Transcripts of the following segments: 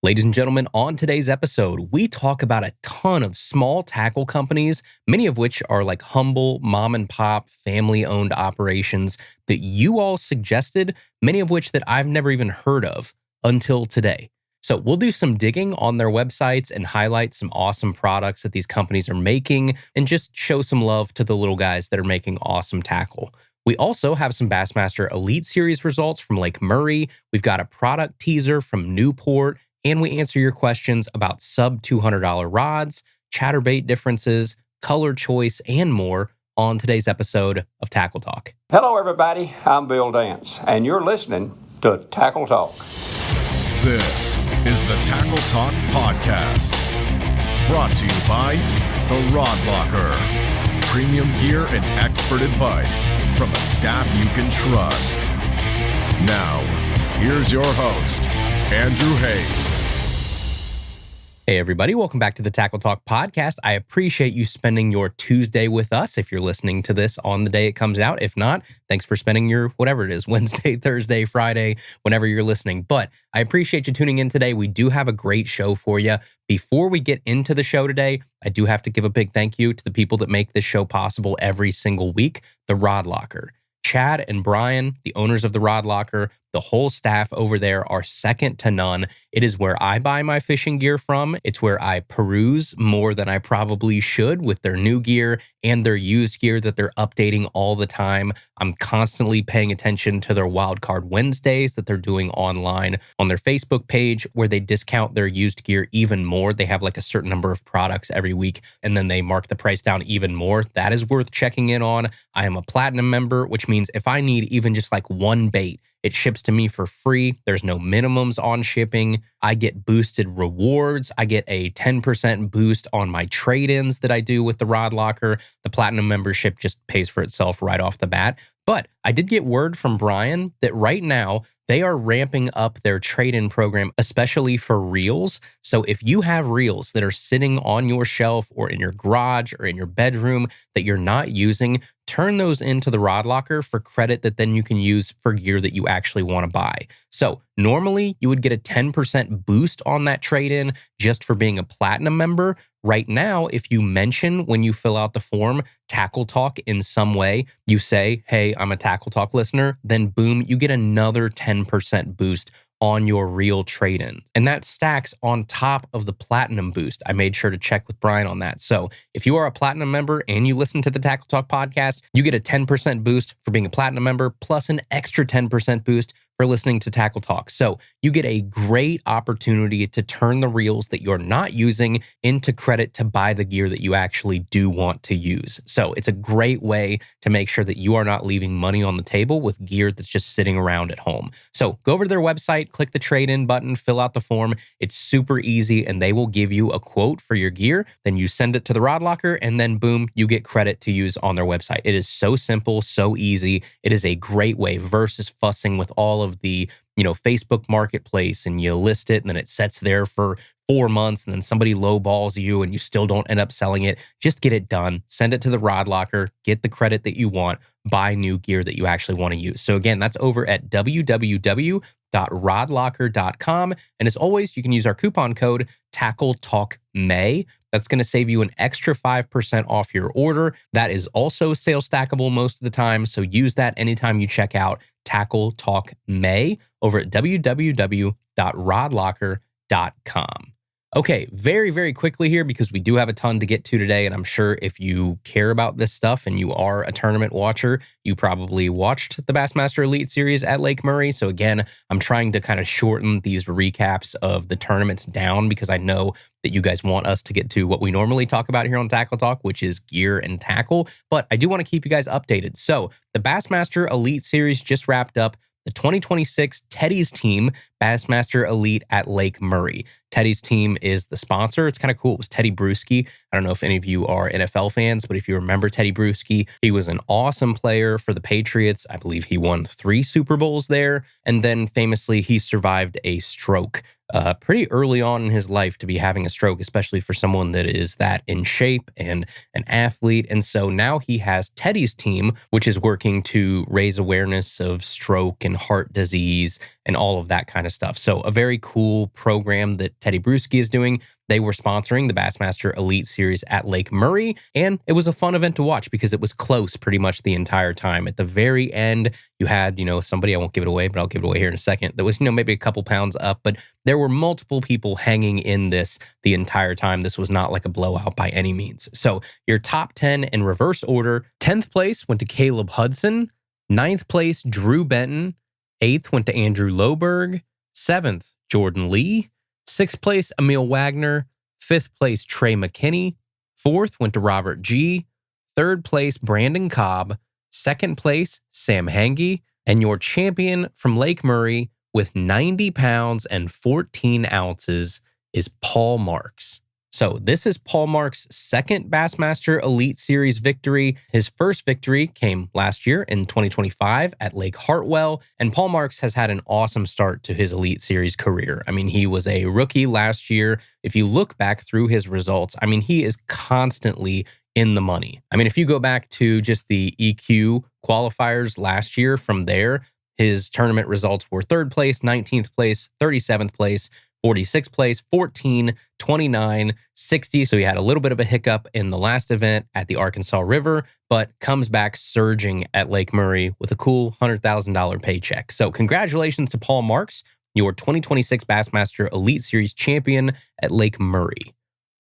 Ladies and gentlemen, on today's episode, we talk about a ton of small tackle companies, many of which are like humble mom and pop family-owned operations that you all suggested, many of which that I've never even heard of until today. So we'll do some digging on their websites and highlight some awesome products that these companies are making and just show some love to the little guys that are making awesome tackle. We also have some Bassmaster Elite Series results from Lake Murray. We've got a product teaser from Newport, and we answer your questions about sub-$200 rods, chatterbait differences, color choice, and more on today's episode of Tackle Talk. Hello, everybody. I'm Bill Dance, and you're listening to Tackle Talk. This is the Tackle Talk Podcast, brought to you by The Rod Locker. Premium gear and expert advice from a staff you can trust. Now, here's your host, Andrew Hayes. Hey everybody, welcome back to the Tackle Talk Podcast. I appreciate you spending your Tuesday with us if you're listening to this on the day it comes out. If not, thanks for spending your whatever it is, Wednesday, Thursday, Friday, whenever you're listening. But I appreciate you tuning in today. We do have a great show for you. Before we get into the show today, I do have to give a big thank you to the people that make this show possible every single week, the Rod Locker. Chad and Brian, the owners of the Rod Locker, the whole staff over there are second to none. It is where I buy my fishing gear from. It's where I peruse more than I probably should with their new gear and their used gear that they're updating all the time. I'm constantly paying attention to their Wildcard Wednesdays that they're doing online on their Facebook page where they discount their used gear even more. They have like a certain number of products every week and then they mark the price down even more. That is worth checking in on. I am a platinum member, which means if I need even just like one bait, it ships to me for free. There's no minimums on shipping. I get boosted rewards. I get a 10% boost on my trade-ins that I do with the Rod Locker. The Platinum membership just pays for itself right off the bat. But I did get word from Brian that right now they are ramping up their trade-in program, especially for reels. So if you have reels that are sitting on your shelf or in your garage or in your bedroom that you're not using, turn those into the Rod Locker for credit that then you can use for gear that you actually want to buy. So normally you would get a 10% boost on that trade-in just for being a platinum member. Right now, if you mention when you fill out the form, Tackle Talk in some way, you say, hey, I'm a Tackle Talk listener, then boom, you get another 10% boost on your reel trade-in. And that stacks on top of the platinum boost. I made sure to check with Brian on that. So if you are a platinum member and you listen to the Tackle Talk podcast, you get a 10% boost for being a platinum member plus an extra 10% boost for listening to Tackle Talk. So you get a great opportunity to turn the reels that you're not using into credit to buy the gear that you actually do want to use. So it's a great way to make sure that you are not leaving money on the table with gear that's just sitting around at home. So go over to their website, click the trade-in button, fill out the form. It's super easy and they will give you a quote for your gear. Then you send it to the Rod Locker and then boom, you get credit to use on their website. It is so simple, so easy. It is a great way versus fussing with all of the, Facebook marketplace and you list it and then it sits there for 4 months and then somebody lowballs you and you still don't end up selling it. Just get it done. Send it to the Rod Locker, get the credit that you want, buy new gear that you actually want to use. So again, that's over at www.rodlocker.com. And as always, you can use our coupon code TackleTalkMay. That's going to save you an extra 5% off your order. That is also sales stackable most of the time. So use that anytime you check out Tackle Talk May over at www.rodlocker.com. Okay, very, very quickly here because we do have a ton to get to today. And I'm sure if you care about this stuff and you are a tournament watcher, you probably watched the Bassmaster Elite Series at Lake Murray. So again, I'm trying to kind of shorten these recaps of the tournaments down because I know that you guys want us to get to what we normally talk about here on Tackle Talk, which is gear and tackle. But I do want to keep you guys updated. So the Bassmaster Elite Series just wrapped up. The 2026 Teddy's team, Bassmaster Elite at Lake Murray. Teddy's team is the sponsor. It's kind of cool. It was Teddy Bruschi. I don't know if any of you are NFL fans, but if you remember Teddy Bruschi, he was an awesome player for the Patriots. I believe he won 3 Super Bowls there. And then famously, he survived a stroke pretty early on in his life to be having a stroke, especially for someone that is that in shape and an athlete. And so now he has Teddy's team, which is working to raise awareness of stroke and heart disease and all of that kind of stuff. So a very cool program that Teddy Bruschi is doing. They were sponsoring the Bassmaster Elite Series at Lake Murray, and it was a fun event to watch because it was close pretty much the entire time. At the very end, you had, somebody, I won't give it away, but I'll give it away here in a second, that was, maybe a couple pounds up, but there were multiple people hanging in this the entire time. This was not like a blowout by any means. So your top 10 in reverse order: 10th place went to Caleb Hudson, 9th place, Drew Benton, 8th went to Andrew Loberg, 7th, Jordan Lee, 6th place, Emil Wagner, 5th place, Trey McKinney, 4th went to Robert G, 3rd place, Brandon Cobb, 2nd place, Sam Hange, and your champion from Lake Murray with 90 pounds and 14 ounces is Paul Marks. So this is Paul Marks' second Bassmaster Elite Series victory. His first victory came last year in 2025 at Lake Hartwell, and Paul Marks has had an awesome start to his Elite Series career. I mean, he was a rookie last year. If you look back through his results, I mean, he is constantly in the money. I mean, if you go back to just the EQ qualifiers last year, from there, his tournament results were 3rd place, 19th place, 37th place, 46th place, 14, 29, 60. So he had a little bit of a hiccup in the last event at the Arkansas River, but comes back surging at Lake Murray with a cool $100,000 paycheck. So congratulations to Paul Marks, your 2026 Bassmaster Elite Series champion at Lake Murray.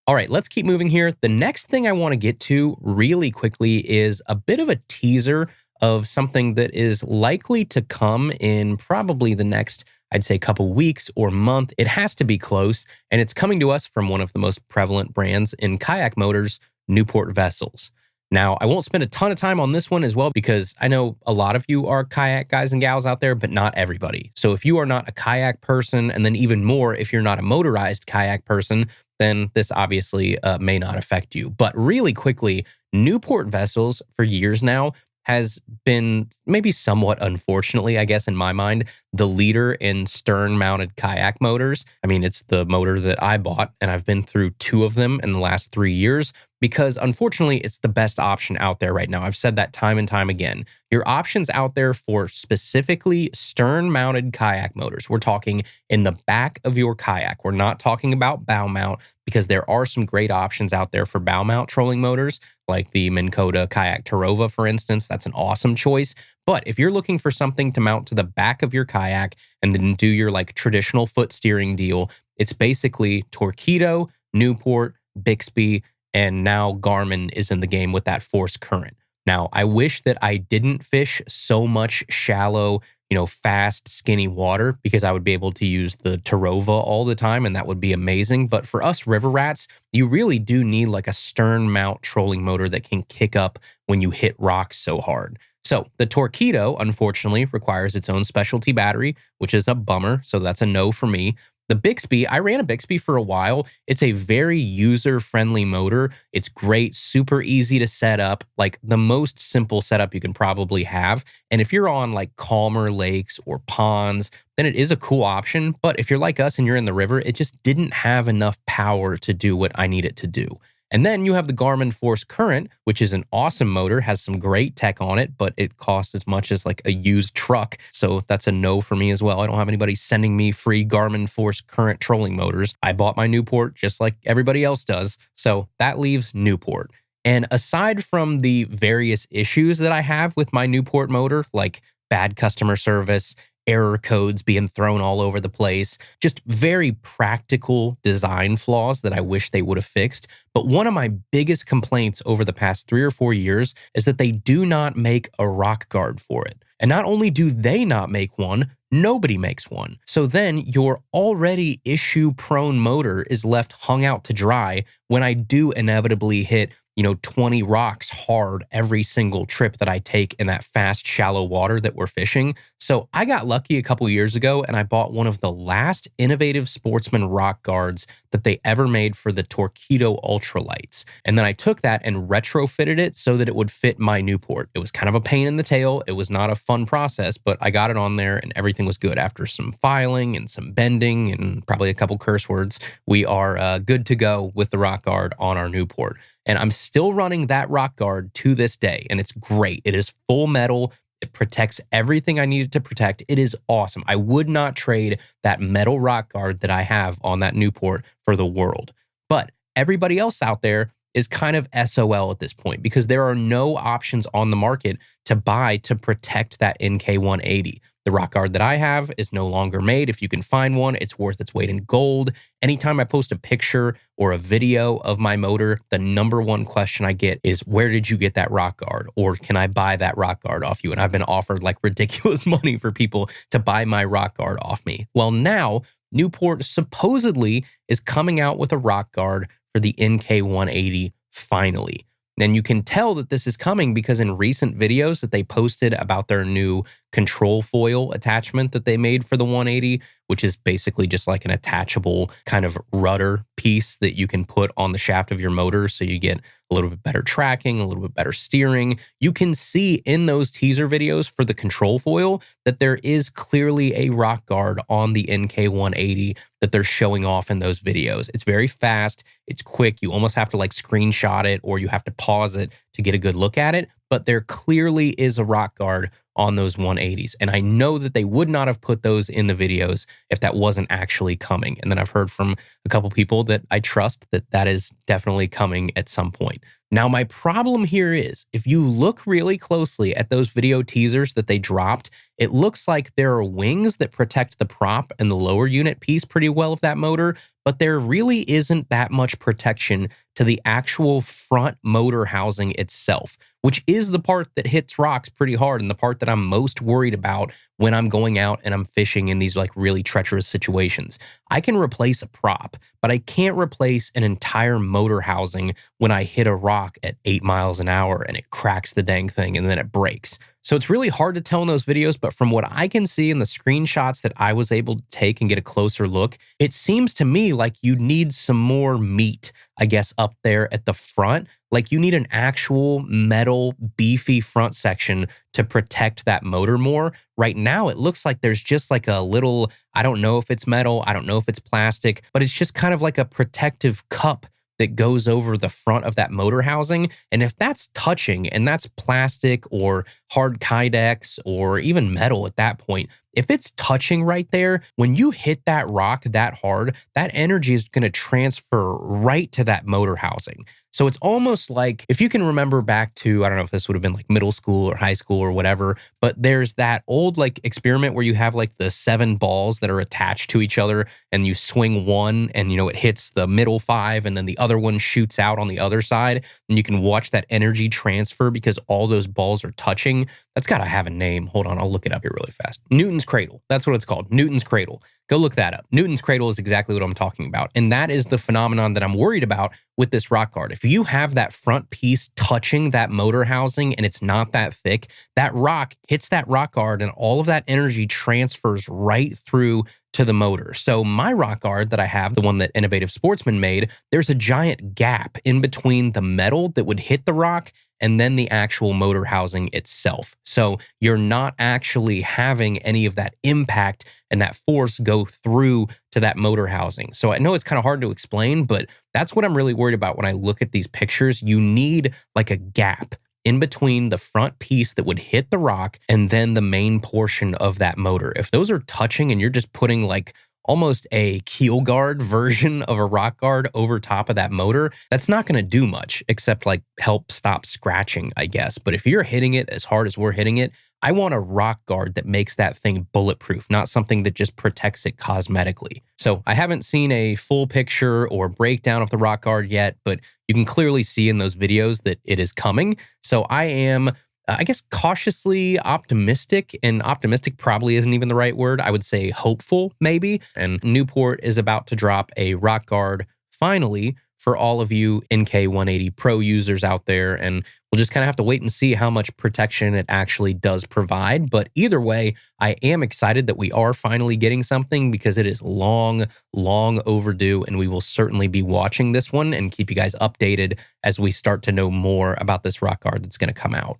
All right, let's keep moving here. The next thing I want to get to really quickly is a bit of a teaser of something that is likely to come in probably the next, I'd say, couple weeks or month. It has to be close, and it's coming to us from one of the most prevalent brands in kayak motors, Newport Vessels. Now, I won't spend a ton of time on this one as well because I know a lot of you are kayak guys and gals out there, but not everybody. So if you are not a kayak person, and then even more if you're not a motorized kayak person, then this obviously may not affect you. But really quickly, Newport Vessels for years now has been, maybe somewhat unfortunately, I guess in my mind, the leader in stern-mounted kayak motors. I mean, it's the motor that I bought, and I've been through 2 of them in the last 3 years because unfortunately, it's the best option out there right now. I've said that time and time again. Your options out there for specifically stern-mounted kayak motors, we're talking in the back of your kayak. We're not talking about bow mount, because there are some great options out there for bow mount trolling motors, like the Minn Kota Kayak Tarova, for instance. That's an awesome choice. But if you're looking for something to mount to the back of your kayak and then do your like traditional foot steering deal, it's basically Torqeedo, Newport, Bixby, and now Garmin is in the game with that Force Current. Now, I wish that I didn't fish so much shallow, fast, skinny water, because I would be able to use the Tarova all the time, and that would be amazing. But for us river rats, you really do need like a stern mount trolling motor that can kick up when you hit rocks so hard. So the Torqeedo, unfortunately, requires its own specialty battery, which is a bummer. So that's a no for me. The Bixby, I ran a Bixby for a while. It's a very user-friendly motor. It's great, super easy to set up, like the most simple setup you can probably have. And if you're on like calmer lakes or ponds, then it is a cool option. But if you're like us and you're in the river, it just didn't have enough power to do what I need it to do. And then you have the Garmin Force Current, which is an awesome motor, has some great tech on it, but it costs as much as like a used truck. So that's a no for me as well. I don't have anybody sending me free Garmin Force Current trolling motors. I bought my Newport just like everybody else does. So that leaves Newport. And aside from the various issues that I have with my Newport motor, like bad customer service, error codes being thrown all over the place, just very practical design flaws that I wish they would have fixed. But one of my biggest complaints over the past 3 or 4 years is that they do not make a rock guard for it. And not only do they not make one, nobody makes one. So then your already issue-prone motor is left hung out to dry when I do inevitably hit 20 rocks hard every single trip that I take in that fast, shallow water that we're fishing. So I got lucky a couple years ago and I bought one of the last innovative Sportsman rock guards that they ever made for the Torqeedo ultralights. And then I took that and retrofitted it so that it would fit my Newport. It was kind of a pain in the tail. It was not a fun process, but I got it on there and everything was good. After some filing and some bending and probably a couple curse words, we are good to go with the rock guard on our Newport. And I'm still running that rock guard to this day, and it's great. It is full metal. It protects everything I needed to protect. It is awesome. I would not trade that metal rock guard that I have on that Newport for the world. But everybody else out there is kind of SOL at this point because there are no options on the market to buy to protect that NK180. The rock guard that I have is no longer made. If you can find one, it's worth its weight in gold. Anytime I post a picture or a video of my motor, the number one question I get is, where did you get that rock guard? Or can I buy that rock guard off you? And I've been offered like ridiculous money for people to buy my rock guard off me. Well, now Newport supposedly is coming out with a rock guard for the NK180 finally. And you can tell that this is coming because in recent videos that they posted about their new control foil attachment that they made for the 180, which is basically just like an attachable kind of rudder piece that you can put on the shaft of your motor so you get a little bit better tracking, a little bit better steering. You can see in those teaser videos for the control foil that there is clearly a rock guard on the NK180 that they're showing off in those videos. It's very fast. It's quick. You almost have to like screenshot it or you have to pause it to get a good look at it. But there clearly is a rock guard on those 180s. And I know that they would not have put those in the videos if that wasn't actually coming. And then I've heard from a couple people that I trust that that is definitely coming at some point. Now, my problem here is if you look really closely at those video teasers that they dropped, it looks like there are wings that protect the prop and the lower unit piece pretty well of that motor, but there really isn't that much protection to the actual front motor housing itself, which is the part that hits rocks pretty hard and the part that I'm most worried about when I'm going out and I'm fishing in these like really treacherous situations. I can replace a prop, but I can't replace an entire motor housing when I hit a rock at 8 miles an hour and it cracks the dang thing and then it breaks. So it's really hard to tell in those videos, but from what I can see in the screenshots that I was able to take and get a closer look, it seems to me like you need some more meat, I guess, up there at the front. Like you need an actual metal, beefy front section to protect that motor more. Right now, it looks like there's just like a little, I don't know if it's metal, I don't know if it's plastic, but it's just kind of like a protective cup that goes over the front of that motor housing. And if that's touching and that's plastic or hard kydex or even metal at that point, if it's touching right there, when you hit that rock that hard, that energy is going to transfer right to that motor housing. So it's almost like, if you can remember back to, I don't know if this would have been like middle school or high school or whatever, but there's that old like experiment where you have like the 7 balls that are attached to each other and you swing one and, it hits the middle 5 and then the other one shoots out on the other side. And you can watch that energy transfer because all those balls are touching. That's got to have a name. Hold on, I'll look it up here really fast. Newton's cradle. That's what it's called. Newton's cradle. Go look that up. Newton's cradle is exactly what I'm talking about. And that is the phenomenon that I'm worried about with this rock guard. If you have that front piece touching that motor housing and it's not that thick, that rock hits that rock guard and all of that energy transfers right through to the motor. So my rock guard that I have, the one that Innovative Sportsman made, there's a giant gap in between the metal that would hit the rock and then the actual motor housing itself. So you're not actually having any of that impact and that force go through to that motor housing. So I know it's kind of hard to explain, but that's what I'm really worried about when I look at these pictures. You need like a gap in between the front piece that would hit the rock and then the main portion of that motor. If those are touching and you're just putting like almost a keel guard version of a rock guard over top of that motor, that's not going to do much except like help stop scratching, I guess. But if you're hitting it as hard as we're hitting it, I want a rock guard that makes that thing bulletproof, not something that just protects it cosmetically. So I haven't seen a full picture or breakdown of the rock guard yet, but you can clearly see in those videos that it is coming. So I am, I guess, cautiously optimistic, and optimistic probably isn't even the right word. I would say hopeful, maybe. And Newport is about to drop a rock guard finally for all of you NK180 Pro users out there. And we'll just kind of have to wait and see how much protection it actually does provide. But either way, I am excited that we are finally getting something because it is long overdue. And we will certainly be watching this one and keep you guys updated as we start to know more about this rock guard that's going to come out.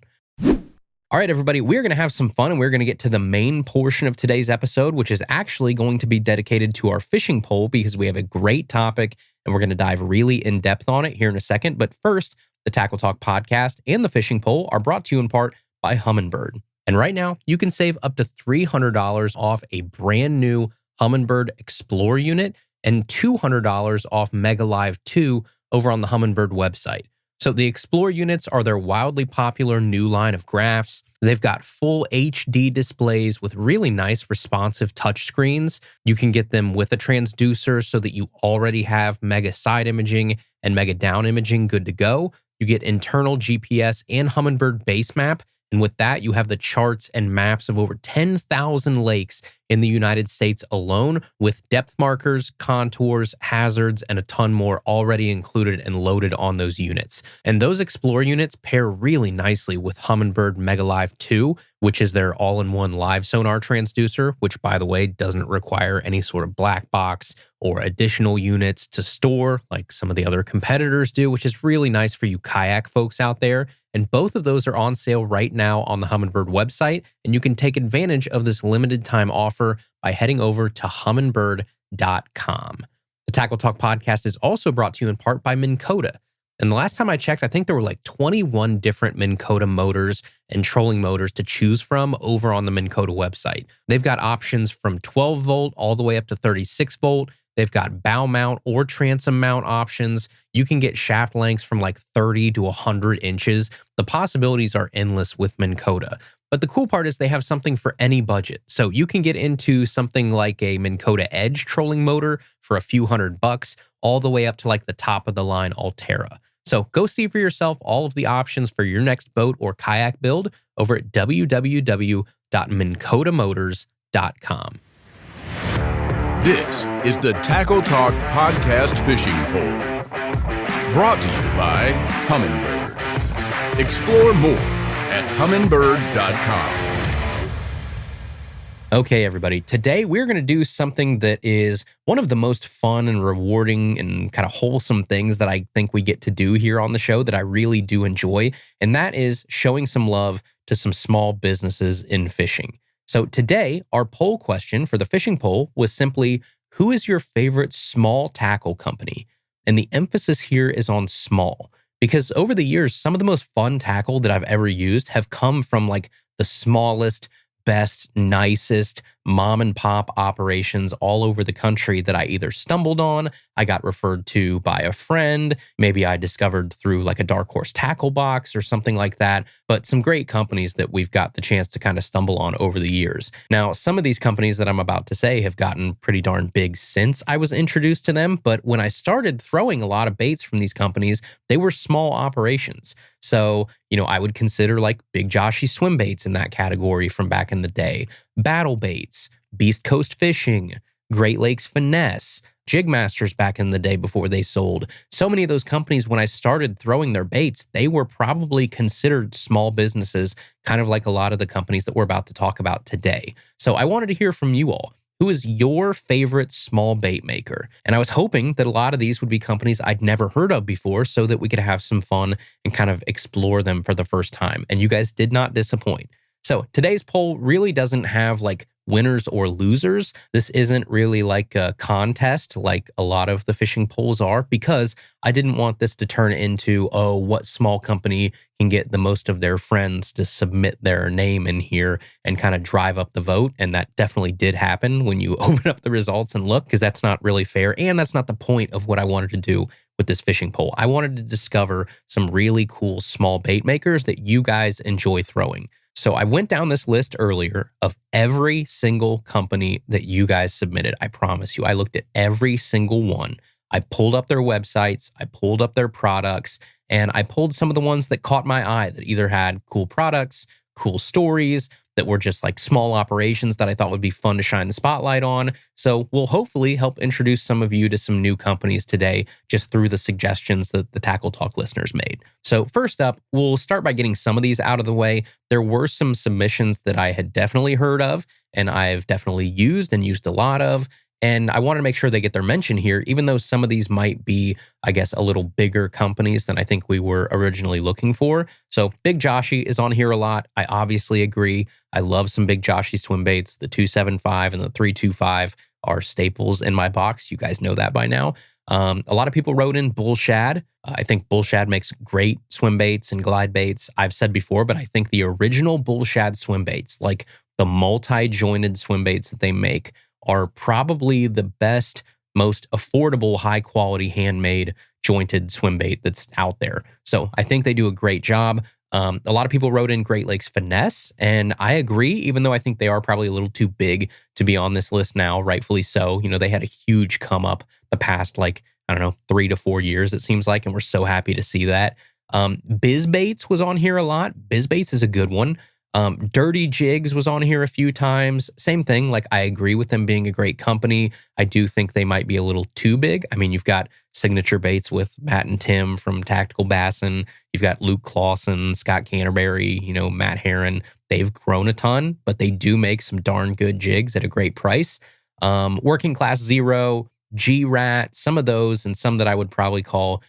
All right, everybody, we're going to have some fun and we're going to get to the main portion of today's episode, which is actually going to be dedicated to our fishing pole because we have a great topic and we're going to dive really in depth on it here in a second. But first, the Tackle Talk podcast and the fishing pole are brought to you in part by Humminbird. And right now, you can save up to $300 off a brand new Humminbird Explore unit and $200 off Mega Live 2 over on the Humminbird website. So the Explore units are their wildly popular new line of graphs. They've got full HD displays with really nice responsive touchscreens. You can get them with a transducer so that you already have Mega side imaging and Mega down imaging good to go. You get internal GPS and Humminbird base map. And with that, you have the charts and maps of over 10,000 lakes in the United States alone, with depth markers, contours, hazards, and a ton more already included and loaded on those units. And those Explore units pair really nicely with Humminbird Mega Live 2, which is their all-in-one live sonar transducer, which, by the way, doesn't require any sort of black box or additional units to store like some of the other competitors do, which is really nice for you kayak folks out there. And both of those are on sale right now on the Humminbird website, and you can take advantage of this limited time offer by heading over to humminbird.com. The Tackle Talk podcast is also brought to you in part by Minn Kota. And the last time I checked, I think there were like 21 different Minn Kota motors and trolling motors to choose from over on the Minn Kota website. They've got options from 12 volt all the way up to 36 volt. They've got bow mount or transom mount options. You can get shaft lengths from like 30 to 100 inches. The possibilities are endless with Minn Kota. But the cool part is they have something for any budget. So you can get into something like a Minn Kota Edge trolling motor for a few $100, all the way up to like the top of the line Altera. So go see for yourself all of the options for your next boat or kayak build over at www.minnkotamotors.com. This is the Tackle Talk Podcast Fishing Pole. Brought to you by Humminbird. Explore more at humminbird.com. Okay, everybody. Today, we're going to do something that is one of the most fun and rewarding and kind of wholesome things that I think we get to do here on the show that I really do enjoy, and that is showing some love to some small businesses in fishing. So today, our poll question for the fishing poll was simply, who is your favorite small tackle company? And the emphasis here is on small, because over the years, some of the most fun tackle that I've ever used have come from like the smallest, best, nicest mom and pop operations all over the country that I either stumbled on, I got referred to by a friend, maybe I discovered through like a Dark Horse tackle box or something like that, but some great companies that we've got the chance to kind of stumble on over the years. Now, some of these companies that I'm about to say have gotten pretty darn big since I was introduced to them, but when I started throwing a lot of baits from these companies, they were small operations. So, I would consider like Big Joshy swim baits in that category from back in the day, Battle Baits, Beast Coast Fishing, Great Lakes Finesse, Jig Masters back in the day before they sold. So many of those companies, when I started throwing their baits, they were probably considered small businesses, kind of like a lot of the companies that we're about to talk about today. So I wanted to hear from you all. Who is your favorite small bait maker? And I was hoping that a lot of these would be companies I'd never heard of before so that we could have some fun and kind of explore them for the first time. And you guys did not disappoint. So today's poll really doesn't have like winners or losers. This isn't really like a contest like a lot of the fishing polls are, because I didn't want this to turn into, oh, what small company can get the most of their friends to submit their name in here and kind of drive up the vote. And that definitely did happen when you open up the results and look, because that's not really fair. And that's not the point of what I wanted to do with this fishing poll. I wanted to discover some really cool small bait makers that you guys enjoy throwing. So I went down this list earlier of every single company that you guys submitted. I promise you, I looked at every single one. I pulled up their websites, I pulled up their products, and I pulled some of the ones that caught my eye that either had cool products, cool stories that were just like small operations that I thought would be fun to shine the spotlight on. So we'll hopefully help introduce some of you to some new companies today just through the suggestions that the Tackle Talk listeners made. So first up, we'll start by getting some of these out of the way. There were some submissions that I had definitely heard of and I've definitely used and used a lot of. And I want to make sure they get their mention here, even though some of these might be, I guess, a little bigger companies than I think we were originally looking for. So Big Joshy is on here a lot. I obviously agree. I love some Big Joshy swim baits. The 275 and the 325 are staples in my box. You guys know that by now. A lot of people wrote in Bull Shad. I think Bull Shad makes great swim baits and glide baits. I've said before, but I think the original Bull Shad swim baits, like the multi-jointed swim baits that they make, are probably the best, most affordable, high-quality, handmade, jointed swim bait that's out there. So I think they do a great job. A lot of people wrote in Great Lakes Finesse, and I agree, even though I think they are probably a little too big to be on this list now, rightfully so. You know, they had a huge come up the past, 3 to 4 years, it seems like, and we're so happy to see that. Biz Baits was on here a lot. Biz Baits is a good one. Dirty Jigs was on here a few times. Same thing, like I agree with them being a great company. I do think they might be a little too big. I mean, you've got Signature Baits with Matt and Tim from Tactical Bassin. You've got Luke Clausen, Scott Canterbury, Matt Heron. They've grown a ton, but they do make some darn good jigs at a great price. Working Class Zero, G-Rat, some of those, and some that I would probably call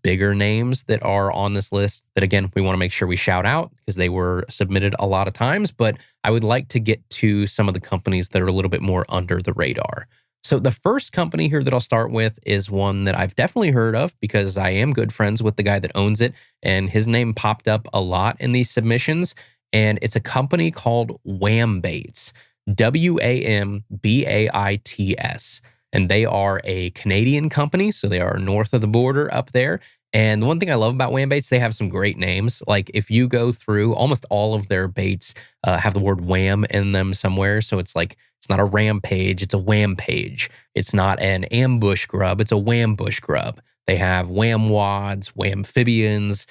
bigger names that are on this list that, again, we want to make sure we shout out because they were submitted a lot of times. But I would like to get to some of the companies that are a little bit more under the radar. So the first company here that I'll start with is one that I've definitely heard of because I am good friends with the guy that owns it. And his name popped up a lot in these submissions. And it's a company called Wham Baits, Wambaits. And they are a Canadian company, so they are north of the border up there. And the one thing I love about Wham Baits, they have some great names. Like if you go through, almost all of their baits have the word wham in them somewhere. So it's like, it's not a rampage, it's a wham page. It's not an ambush grub, it's a wham bush grub. They have wham wads, whamphibians.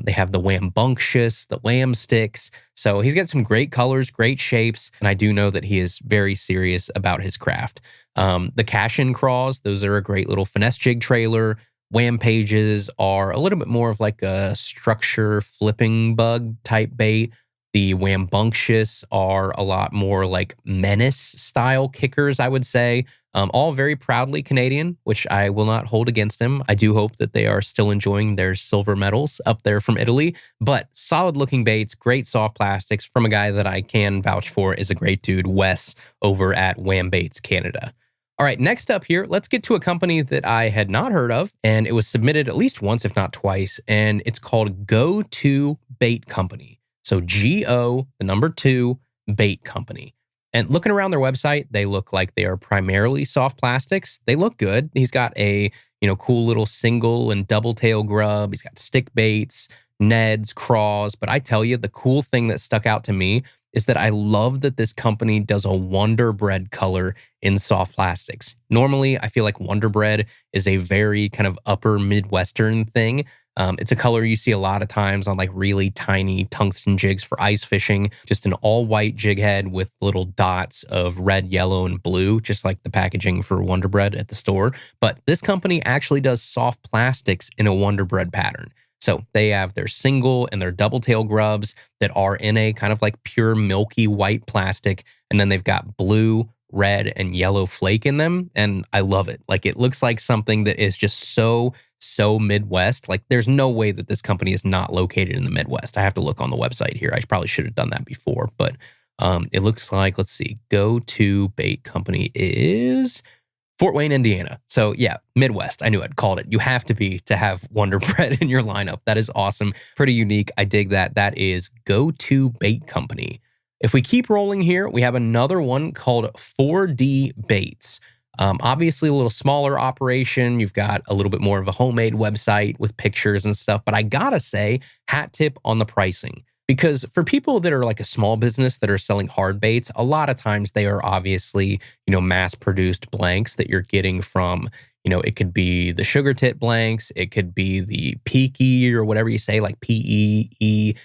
They have the wambunctious, the wham sticks. So he's got some great colors, great shapes. And I do know that he is very serious about his craft. The cash-in craws, those are a great little finesse jig trailer. Wham pages are a little bit more of like a structure flipping bug type bait. The wambunctious are a lot more like menace style kickers, I would say. All very proudly Canadian, which I will not hold against them. I do hope that they are still enjoying their silver medals up there from Italy. But solid looking baits, great soft plastics from a guy that I can vouch for is a great dude, Wes, over at Wham Baits Canada. All right, next up here, let's get to a company that I had not heard of, and it was submitted at least once, if not twice, and it's called Go2 Bait Company. So Go, the number 2, Bait Company. And looking around their website, they look like they are primarily soft plastics. They look good. He's got a, cool little single and double tail grub. He's got stick baits, Neds, craws. But I tell you, the cool thing that stuck out to me is that I love that this company does a Wonder Bread color in soft plastics. Normally, I feel like Wonder Bread is a very kind of upper Midwestern thing. It's a color you see a lot of times on like really tiny tungsten jigs for ice fishing, just an all white jig head with little dots of red, yellow, and blue, just like the packaging for Wonder Bread at the store. But this company actually does soft plastics in a Wonder Bread pattern. So they have their single and their double tail grubs that are in a kind of like pure milky white plastic. And then they've got blue, red, and yellow flake in them. And I love it. Like it looks like something that is just so Midwest. Like there's no way that this company is not located in the Midwest. I have to look on the website here. I probably should have done that before, but it looks like, let's see, Go2 Bait Company is Fort Wayne, Indiana. So yeah, Midwest. I knew I'd called it. You have to have Wonder Bread in your lineup. That is awesome. Pretty unique. I dig that. That is Go2 Bait Company. If we keep rolling here, we have another one called 4D Baits. Obviously a little smaller operation. You've got a little bit more of a homemade website with pictures and stuff. But I gotta say, hat tip on the pricing. Because for people that are like a small business that are selling hard baits, a lot of times they are obviously, mass-produced blanks that you're getting from, It could be the sugar tit blanks. It could be the peaky or whatever you say, like PEEKII,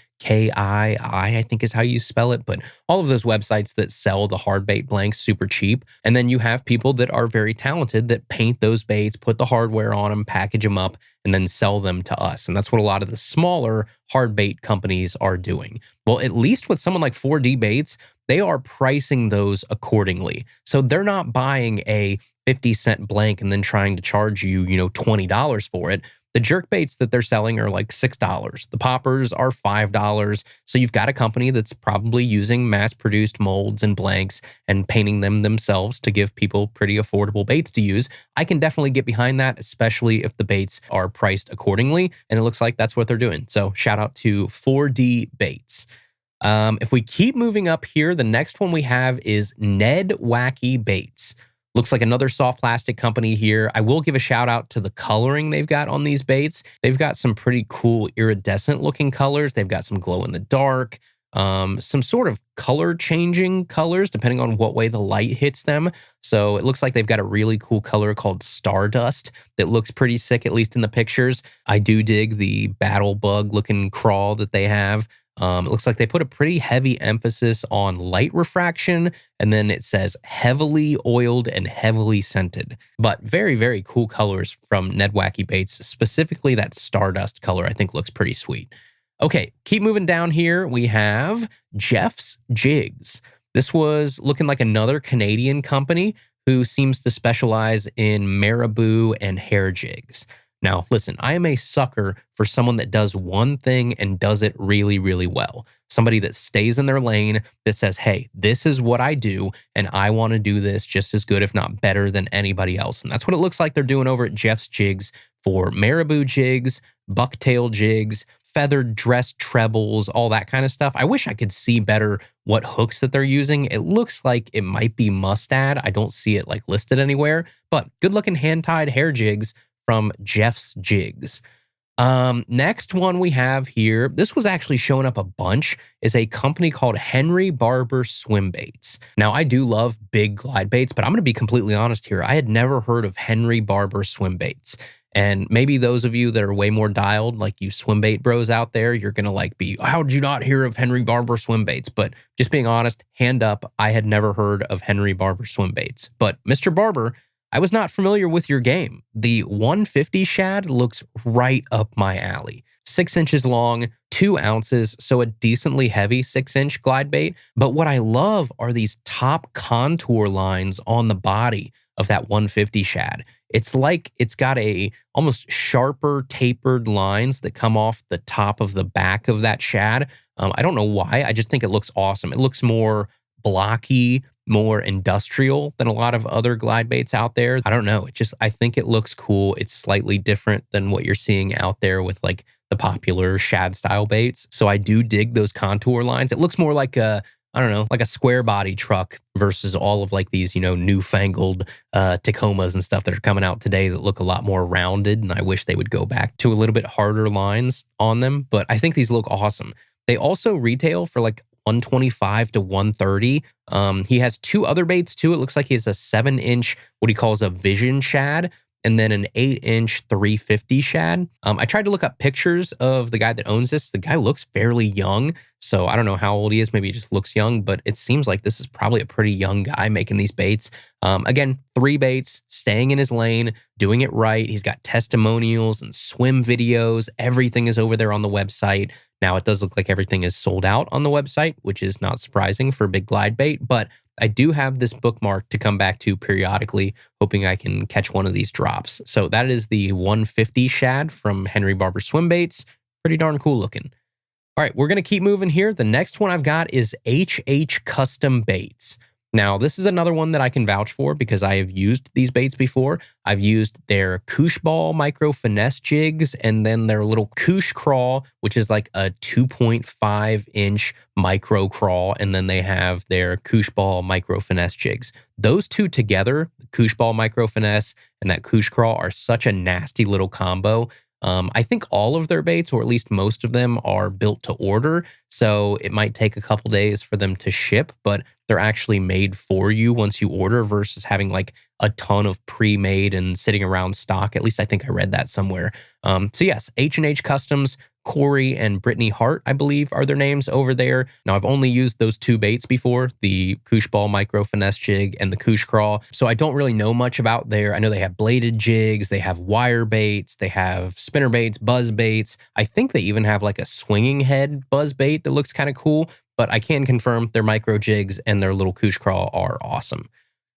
I think is how you spell it. But all of those websites that sell the hard bait blanks super cheap. And then you have people that are very talented that paint those baits, put the hardware on them, package them up, and then sell them to us. And that's what a lot of the smaller hard bait companies are doing. Well, at least with someone like 4D Baits, they are pricing those accordingly. So they're not buying a 50-cent blank and then trying to charge you, $20 for it. The jerk baits that they're selling are like $6. The poppers are $5. So you've got a company that's probably using mass-produced molds and blanks and painting them themselves to give people pretty affordable baits to use. I can definitely get behind that, especially if the baits are priced accordingly. And it looks like that's what they're doing. So shout out to 4D Baits. If we keep moving up here, the next one we have is Ned Wacky Baits. Looks like another soft plastic company here. I will give a shout out to the coloring they've got on these baits. They've got some pretty cool iridescent looking colors. They've got some glow in the dark, some sort of color changing colors depending on what way the light hits them. So it looks like they've got a really cool color called Stardust that looks pretty sick, at least in the pictures. I do dig the battle bug looking crawl that they have. It looks like they put a pretty heavy emphasis on light refraction, and then it says heavily oiled and heavily scented. But very, very cool colors from Ned Wacky Baits. Specifically, that Stardust color I think looks pretty sweet. Okay, keep moving down here. We have Jeff's Jigs. This was looking like another Canadian company who seems to specialize in marabou and hair jigs. Now, listen, I am a sucker for someone that does one thing and does it really, really well. Somebody that stays in their lane, that says, hey, this is what I do, and I want to do this just as good, if not better, than anybody else. And that's what it looks like they're doing over at Jeff's Jigs for marabou jigs, bucktail jigs, feathered dress trebles, all that kind of stuff. I wish I could see better what hooks that they're using. It looks like it might be mustad. I don't see it listed anywhere, but good looking hand-tied hair jigs from Jeff's Jigs. Next one we have here, this was actually showing up a bunch, is a company called Henry Barber Swim Baits. Now, I do love big glide baits, but I'm going to be completely honest here. I had never heard of Henry Barber Swim Baits. And maybe those of you that are way more dialed, like you swim bait bros out there, you're going to be, how did you not hear of Henry Barber Swim Baits? But just being honest, hand up, I had never heard of Henry Barber Swim Baits. But Mr. Barber, I was not familiar with your game. The 150 shad looks right up my alley. 6 inches long, 2 ounces, so a decently heavy 6-inch glide bait. But what I love are these top contour lines on the body of that 150 shad. It's like it's got a almost sharper tapered lines that come off the top of the back of that shad. I don't know why. I just think it looks awesome. It looks more blocky, more industrial than a lot of other glide baits out there. I don't know. I think it looks cool. It's slightly different than what you're seeing out there with the popular shad style baits. So I do dig those contour lines. It looks more like a square body truck versus all of these, newfangled Tacomas and stuff that are coming out today that look a lot more rounded. And I wish they would go back to a little bit harder lines on them. But I think these look awesome. They also retail for $125 to $130. He has 2 other baits too. It looks like he has a 7-inch, what he calls a vision shad, and then an 8-inch 350 shad. I tried to look up pictures of the guy that owns this. The guy looks fairly young, so I don't know how old he is. Maybe he just looks young, but it seems like this is probably a pretty young guy making these baits. Again, 3 baits, staying in his lane, doing it right. He's got testimonials and swim videos. Everything is over there on the website. Now, it does look like everything is sold out on the website, which is not surprising for a big glide bait, but I do have this bookmark to come back to periodically, hoping I can catch one of these drops. So that is the 150 shad from Henry Barber Swim Baits. Pretty darn cool looking. All right, we're going to keep moving here. The next one I've got is HH Custom Baits. Now, this is another one that I can vouch for because I have used these baits before. I've used their Koosh Ball Micro Finesse jigs and then their little Koosh Crawl, which is like a 2.5-inch micro crawl. And then they have their Koosh Ball Micro Finesse jigs. Those two together, the Koosh Ball Micro Finesse and that Koosh Crawl, are such a nasty little combo. I think all of their baits, or at least most of them, are built to order. So it might take a couple days for them to ship, but they're actually made for you once you order versus having like a ton of pre-made and sitting around stock. At least I think I read that somewhere. So yes, H&H Customs, Corey and Brittany Hart, I believe, are their names over there. Now, I've only used those two baits before, the Koosh Ball Micro Finesse Jig and the Koosh Crawl. So I don't really know much about there. I know they have bladed jigs, they have wire baits, they have spinner baits, buzz baits. I think they even have like a swinging head buzz bait that looks kind of cool, but I can confirm their micro jigs and their little Koosh Crawl are awesome.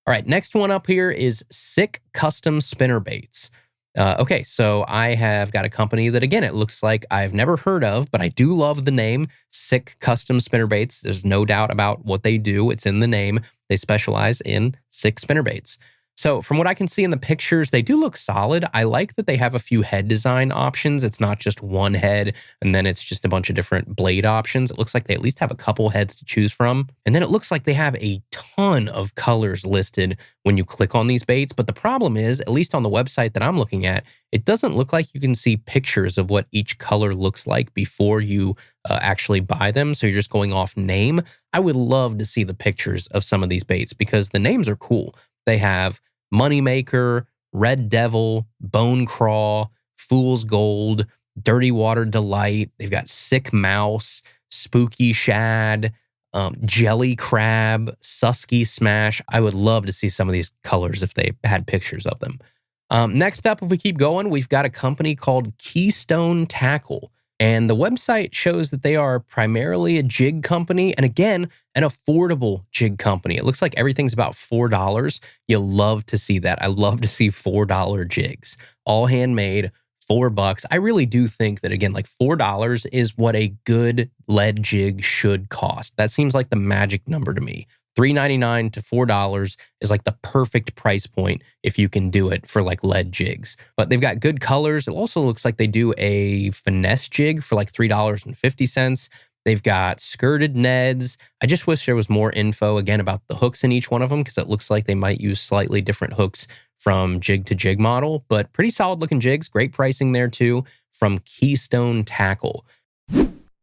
All right, next one up here is Sick Custom Spinner Baits. Okay, so I have got a company that, again, it looks like I've never heard of, but I do love the name, Sick Custom Spinnerbaits. There's no doubt about what they do. It's in the name. They specialize in sick spinnerbaits. So from what I can see in the pictures, they do look solid. I like that they have a few head design options. It's not just one head, and then it's just a bunch of different blade options. It looks like they at least have a couple heads to choose from. And then it looks like they have a ton of colors listed when you click on these baits. But the problem is, at least on the website that I'm looking at, it doesn't look like you can see pictures of what each color looks like before you actually buy them. So you're just going off name. I would love to see the pictures of some of these baits because the names are cool. They have Moneymaker, Red Devil, Bone Craw, Fool's Gold, Dirty Water Delight. They've got Sick Mouse, Spooky Shad, Jelly Crab, Susky Smash. I would love to see some of these colors if they had pictures of them. Next up, if we keep going, we've got a company called Keystone Tackle. And the website shows that they are primarily a jig company. And again, an affordable jig company. It looks like everything's about $4. You love to see that. I love to see $4 jigs. All handmade, $4. I really do think that, again, like $4 is what a good lead jig should cost. That seems like the magic number to me. $3.99 to $4 is like the perfect price point if you can do it for like lead jigs. But they've got good colors. It also looks like they do a finesse jig for like $3.50. They've got skirted Neds. I just wish there was more info, again, about the hooks in each one of them because it looks like they might use slightly different hooks from jig to jig model. But pretty solid looking jigs. Great pricing there too from Keystone Tackle.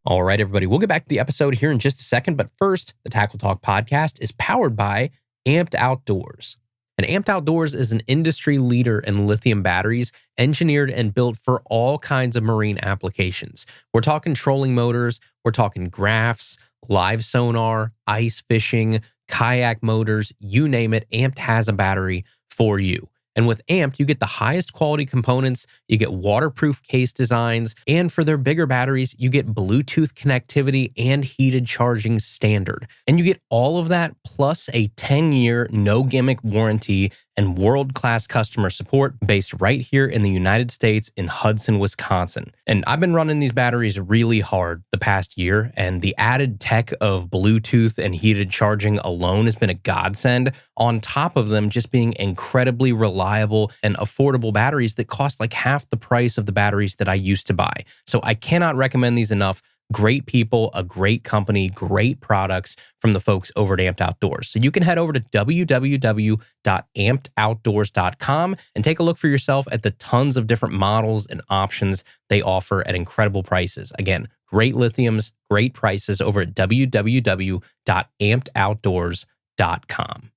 All right, everybody, we'll get back to the episode here in just a second. But first, the Tackle Talk podcast is powered by Amped Outdoors. And Amped Outdoors is an industry leader in lithium batteries, engineered and built for all kinds of marine applications. We're talking trolling motors, we're talking graphs, live sonar, ice fishing, kayak motors, you name it, Amped has a battery for you. And with Amped, you get the highest quality components, you get waterproof case designs, and for their bigger batteries, you get Bluetooth connectivity and heated charging standard. And you get all of that plus a 10-year no-gimmick warranty and world-class customer support based right here in the United States in Hudson, Wisconsin. And I've been running these batteries really hard the past year, and the added tech of Bluetooth and heated charging alone has been a godsend, on top of them just being incredibly reliable and affordable batteries that cost like half the price of the batteries that I used to buy. So I cannot recommend these enough. Great people, a great company, great products from the folks over at Amped Outdoors. So you can head over to www.ampedoutdoors.com and take a look for yourself at the tons of different models and options they offer at incredible prices. Again, great lithiums, great prices over at www.ampedoutdoors.com.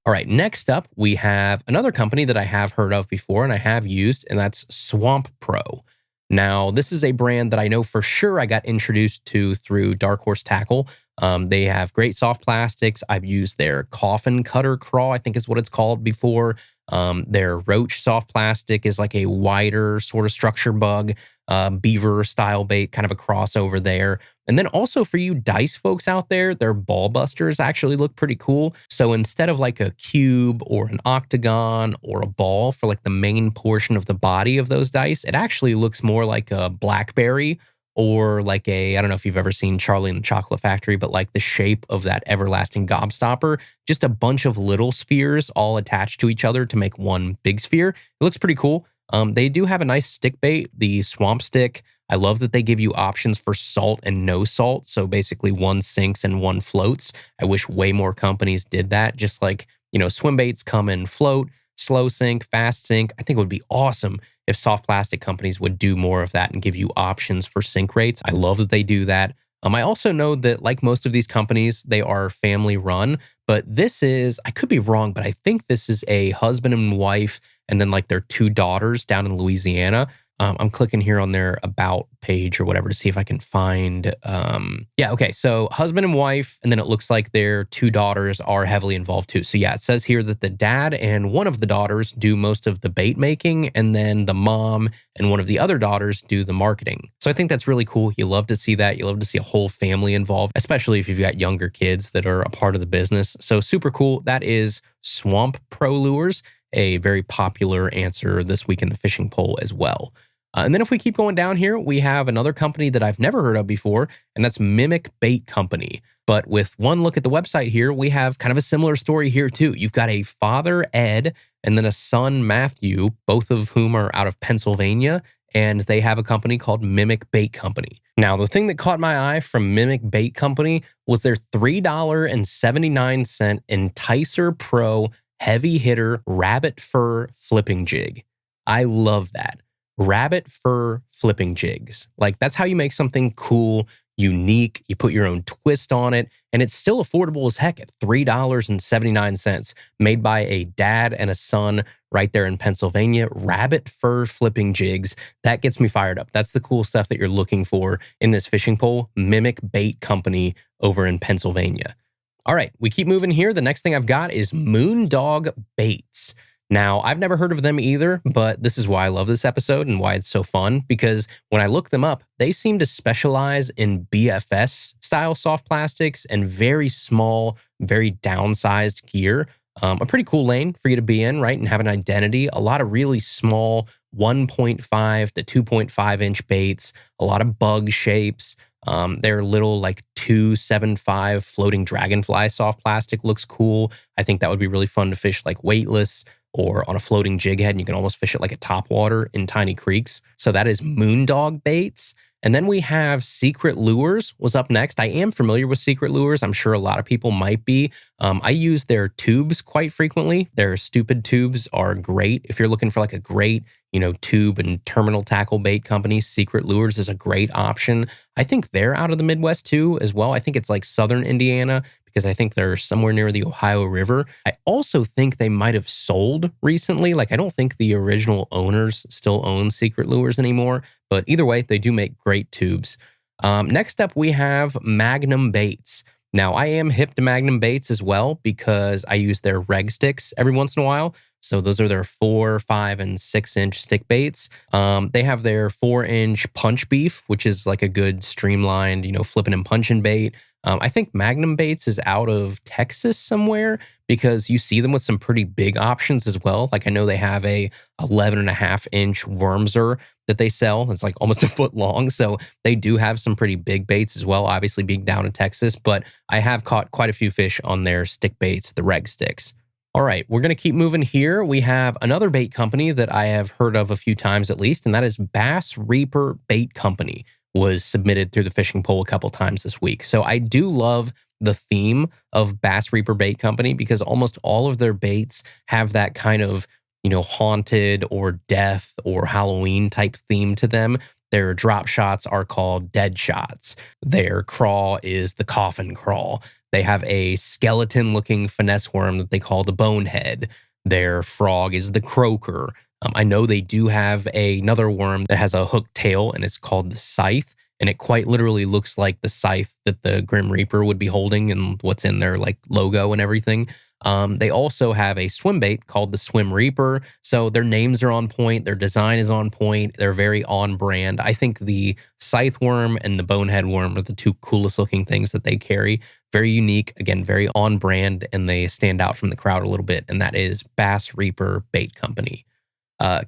All right, next up, we have another company that I have heard of before and I have used, and that's Swamp Pro. Now, this is a brand that I know for sure I got introduced to through Dark Horse Tackle. They have great soft plastics. I've used their coffin cutter crawl, I think is what it's called before. Their roach soft plastic is like a wider sort of structure bug, beaver style bait, kind of a crossover there. And then also for you dice folks out there, their ball busters actually look pretty cool. So instead of like a cube or an octagon or a ball for like the main portion of the body of those dice, it actually looks more like a blackberry or like a, I don't know if you've ever seen Charlie and the Chocolate Factory, but like the shape of that everlasting gobstopper, just a bunch of little spheres all attached to each other to make one big sphere. It looks pretty cool. They do have a nice stick bait, the Swamp Stick. I love that they give you options for salt and no salt. So basically one sinks and one floats. I wish way more companies did that. Just like, you know, swim baits come and float. slow sink, fast sink. I think it would be awesome if soft plastic companies would do more of that and give you options for sink rates. I love that they do that. I also know that, like most of these companies, they are family run, but this is, I could be wrong, but I think this is a husband and wife and then like their 2 daughters down in Louisiana. I'm clicking here on their about page or whatever to see if I can find. Okay. So husband and wife, and then it looks like their 2 daughters are heavily involved too. So yeah, it says here that the dad and one of the daughters do most of the bait making, and then the mom and one of the other daughters do the marketing. So I think that's really cool. You love to see that. You love to see a whole family involved, especially if you've got younger kids that are a part of the business. So super cool. That is Swamp Pro Lures, a very popular answer this week in the fishing poll as well. And then if we keep going down here, we have another company that I've never heard of before, and that's Mimic Bait Company. But with one look at the website here, we have kind of a similar story here too. You've got a father, Ed, and then a son, Matthew, both of whom are out of Pennsylvania, and they have a company called Mimic Bait Company. Now, the thing that caught my eye from Mimic Bait Company was their $3.79 Enticer Pro Heavy Hitter Rabbit Fur Flipping Jig. I love that. Rabbit fur flipping jigs. Like, that's how you make something cool, unique. You put your own twist on it, and it's still affordable as heck at $3.79, made by a dad and a son right there in Pennsylvania. Rabbit fur flipping jigs. That gets me fired up. That's the cool stuff that you're looking for in this fishing pole. Mimic Bait Company over in Pennsylvania. All right, we keep moving here. The next thing I've got is Moondog Baits. Now, I've never heard of them either, but this is why I love this episode and why it's so fun, because when I look them up, they seem to specialize in BFS style soft plastics and very small, very downsized gear. A pretty cool lane for you to be in, right? And have an identity. A lot of really small 1.5 to 2.5 inch baits, a lot of bug shapes. Their little like 275 floating dragonfly soft plastic looks cool. I think that would be really fun to fish like weightless or on a floating jig head, and you can almost fish it like a topwater in tiny creeks. So that is Moondog Baits. And then we have Secret Lures was up next. I am familiar with Secret Lures. I'm sure a lot of people might be. I use their tubes quite frequently. Their stupid tubes are great. If you're looking for like a great, tube and terminal tackle bait company, Secret Lures is a great option. I think they're out of the Midwest too as well. I think it's like Southern Indiana, because I think they're somewhere near the Ohio River. I also think they might have sold recently. Like, I don't think the original owners still own Secret Lures anymore, but either way, they do make great tubes. Next up, we have Magnum Baits. Now, I am hip to Magnum Baits as well because I use their reg sticks every once in a while. So those are their 4, 5, and 6 inch stick baits. They have their 4-inch punch beef, which is like a good streamlined, flipping and punching bait. I think Magnum Baits is out of Texas somewhere because you see them with some pretty big options as well. Like, I know they have a 11.5-inch Wormser that they sell. It's like almost a foot long. So they do have some pretty big baits as well, obviously being down in Texas. But I have caught quite a few fish on their stick baits, the reg sticks. All right, we're going to keep moving here. We have another bait company that I have heard of a few times at least, and that is Bass Reaper Bait Company. Was submitted through the fishing poll a couple times this week. So I do love the theme of Bass Reaper Bait Company because almost all of their baits have that kind of, haunted or death or Halloween type theme to them. Their drop shots are called dead shots. Their crawl is the coffin crawl. They have a skeleton looking finesse worm that they call the bonehead. Their frog is the croaker. I know they do have another worm that has a hooked tail, and it's called the scythe, and it quite literally looks like the scythe that the Grim Reaper would be holding and what's in their like logo and everything. They also have a swim bait called the Swim Reaper, so their names are on point, their design is on point, they're very on brand. I think the scythe worm and the bonehead worm are the 2 coolest looking things that they carry. Very unique, again, very on brand, and they stand out from the crowd a little bit, and that is Bass Reaper Bait Company.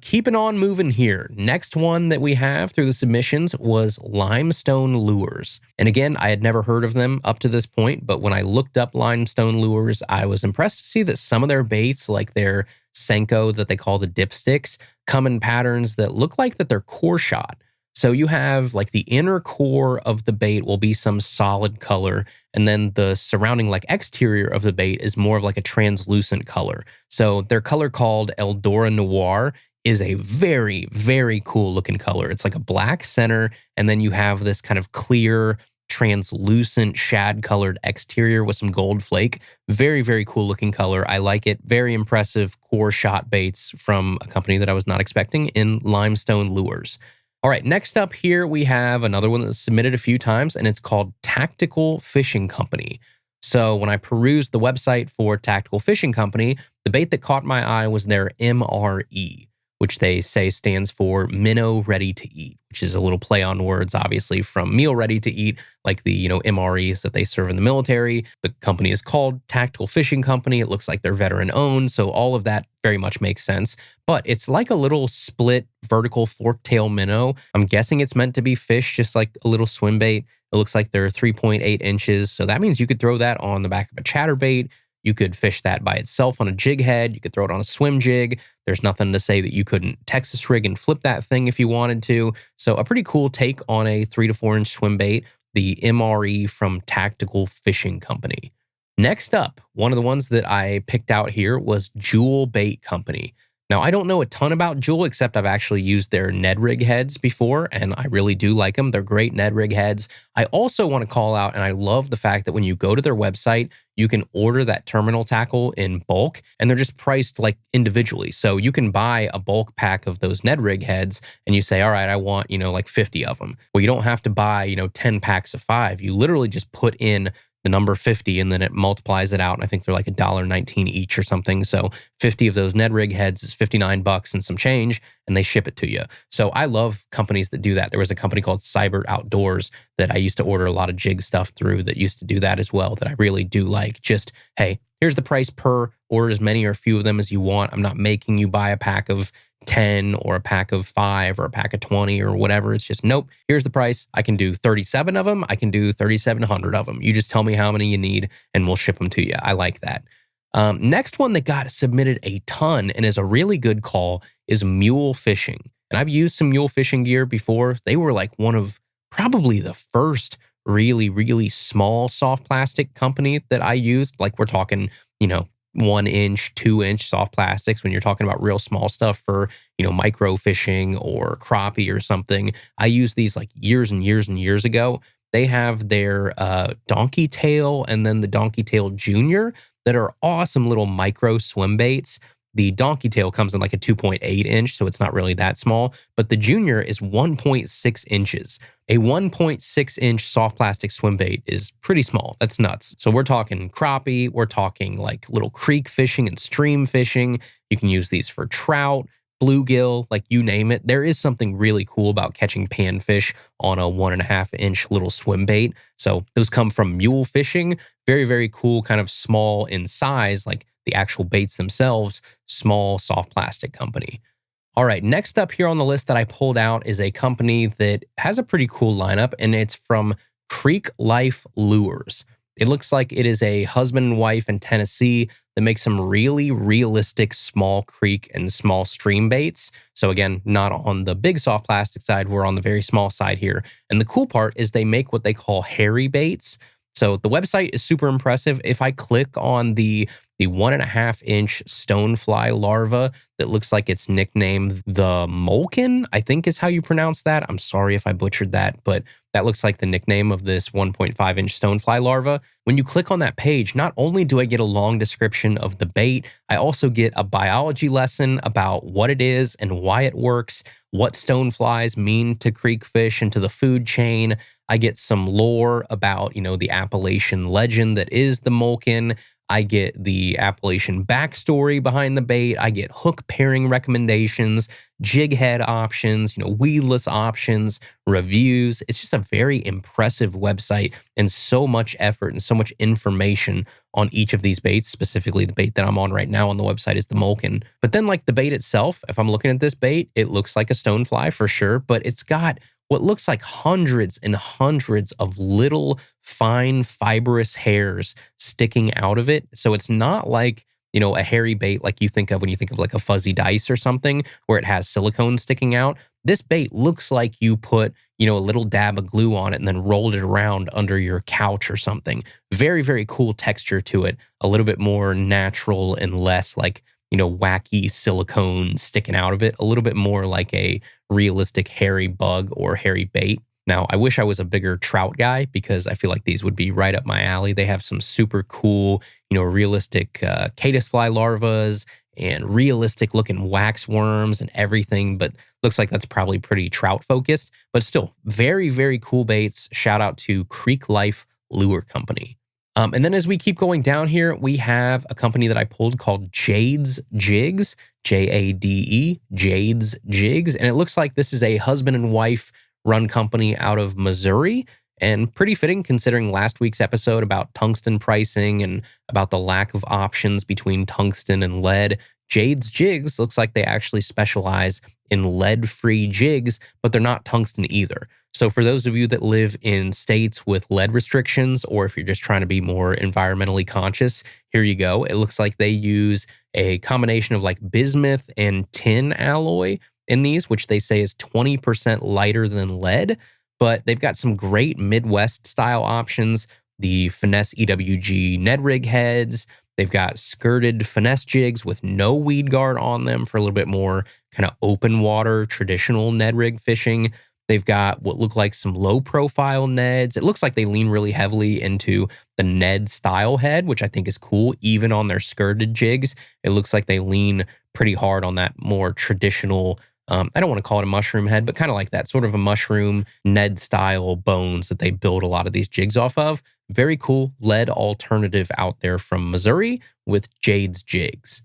Keeping on moving here. Next one that we have through the submissions was Limestone Lures. And again, I had never heard of them up to this point, but when I looked up Limestone Lures, I was impressed to see that some of their baits, like their Senko that they call the dipsticks, come in patterns that look like that they're core shot. So you have like the inner core of the bait will be some solid color, and then the surrounding like exterior of the bait is more of like a translucent color. So their color called Eldora Noir is a very, very cool looking color. It's like a black center, and then you have this kind of clear, translucent, shad colored exterior with some gold flake. Very, very cool looking color. I like it. Very impressive core shot baits from a company that I was not expecting in Limestone Lures. All right, next up here, we have another one that's submitted a few times, and it's called Tactical Fishing Company. So when I perused the website for Tactical Fishing Company, the bait that caught my eye was their MRE, which they say stands for Minnow Ready to Eat, which is a little play on words, obviously, from Meal Ready to Eat, like the, MREs that they serve in the military. The company is called Tactical Fishing Company. It looks like they're veteran owned, so all of that very much makes sense. But it's like a little split vertical fork-tail minnow. I'm guessing it's meant to be fish, just like a little swim bait. It looks like they're 3.8 inches, so that means you could throw that on the back of a chatterbait. You could fish that by itself on a jig head. You could throw it on a swim jig. There's nothing to say that you couldn't Texas rig and flip that thing if you wanted to. So a pretty cool take on a 3 to 4 inch swim bait, the MRE from Tactical Fishing Company. Next up, one of the ones that I picked out here was Jewel Bait Company. Now, I don't know a ton about Jewel, except I've actually used their Ned Rig heads before, and I really do like them. They're great Ned Rig heads. I also want to call out, and I love the fact that when you go to their website, you can order that terminal tackle in bulk, and they're just priced like individually. So you can buy a bulk pack of those Ned Rig heads, and you say, all right, I want, like 50 of them. Well, you don't have to buy, 10 packs of 5. You literally just put in the number 50, and then it multiplies it out. And I think they're like $1.19 each or something. So 50 of those Ned Rig heads is $59 and some change, and they ship it to you. So I love companies that do that. There was a company called Cyber Outdoors that I used to order a lot of jig stuff through that used to do that as well, that I really do like. Just, hey, here's the price per, order as many or a few of them as you want. I'm not making you buy a pack of 10 or a pack of 5 or a pack of 20 or whatever. It's just, nope, here's the price. I can do 37 of them. I can do 3,700 of them. You just tell me how many you need and we'll ship them to you. I like that. Next one that got submitted a ton and is a really good call is mule fishing. And I've used some mule fishing gear before. They were like one of probably the first really, really small soft plastic company that I used. Like we're talking, 1 inch, 2 inch soft plastics when you're talking about real small stuff for, micro fishing or crappie or something. I used these like years and years and years ago. They have their Donkey Tail and then the Donkey Tail Junior that are awesome little micro swim baits. The Donkey Tail comes in like a 2.8 inch, so it's not really that small, but the Junior is 1.6 inches. A 1.6 inch soft plastic swim bait is pretty small. That's nuts. So we're talking crappie, we're talking like little creek fishing and stream fishing. You can use these for trout, bluegill, like you name it. There is something really cool about catching panfish on a 1.5 inch little swim bait. So those come from mule fishing. Very, very cool, kind of small in size, like the actual baits themselves, small soft plastic company. All right, next up here on the list that I pulled out is a company that has a pretty cool lineup, and it's from Creek Life Lures. It looks like it is a husband and wife in Tennessee that makes some really realistic small creek and small stream baits. So again, not on the big soft plastic side, we're on the very small side here. And the cool part is they make what they call hairy baits. So the website is super impressive. If I click on the 1.5 inch stonefly larva that looks like it's nicknamed the Molken, I think is how you pronounce that. I'm sorry if I butchered that, but that looks like the nickname of this 1.5 inch stonefly larva. When you click on that page, not only do I get a long description of the bait, I also get a biology lesson about what it is and why it works, what stoneflies mean to creek fish and to the food chain. I get some lore about, the Appalachian legend that is the Molken. I get the Appalachian backstory behind the bait. I get hook pairing recommendations, jig head options, weedless options, reviews. It's just a very impressive website and so much effort and so much information on each of these baits. Specifically, the bait that I'm on right now on the website is the Molken. But then like the bait itself, if I'm looking at this bait, it looks like a stonefly for sure, but it's got what looks like hundreds and hundreds of little fine fibrous hairs sticking out of it. So it's not like, a hairy bait like you think of when you think of like a fuzzy dice or something where it has silicone sticking out. this bait looks like you put, a little dab of glue on it and then rolled it around under your couch or something. Very, very cool texture to it. A little bit more natural and less like, wacky silicone sticking out of it. A little bit more like a realistic hairy bug or hairy bait. Now, I wish I was a bigger trout guy because I feel like these would be right up my alley. They have some super cool, realistic caddisfly larvas and realistic looking wax worms and everything, but looks like that's probably pretty trout focused, but still very, very cool baits. Shout out to Creek Life Lure Company. And then as we keep going down here, we have a company that I pulled called Jade's Jigs, Jade, Jade's Jigs. And it looks like this is a husband and wife run company out of Missouri, and pretty fitting considering last week's episode about tungsten pricing and about the lack of options between tungsten and lead. Jade's Jigs looks like they actually specialize in lead-free jigs, but they're not tungsten either. So for those of you that live in states with lead restrictions, or if you're just trying to be more environmentally conscious, here you go. It looks like they use a combination of like bismuth and tin alloy in these, which they say is 20% lighter than lead, but they've got some great Midwest style options. The Finesse EWG Ned rig heads. They've got skirted finesse jigs with no weed guard on them for a little bit more kind of open water, traditional Ned rig fishing. They've got what look like some low profile Neds. It looks like they lean really heavily into the Ned style head, which I think is cool. Even on their skirted jigs, it looks like they lean pretty hard on that more traditional, I don't want to call it a mushroom head, but kind of like that sort of a mushroom Ned style bones that they build a lot of these jigs off of. Very cool lead alternative out there from Missouri with Jade's Jigs.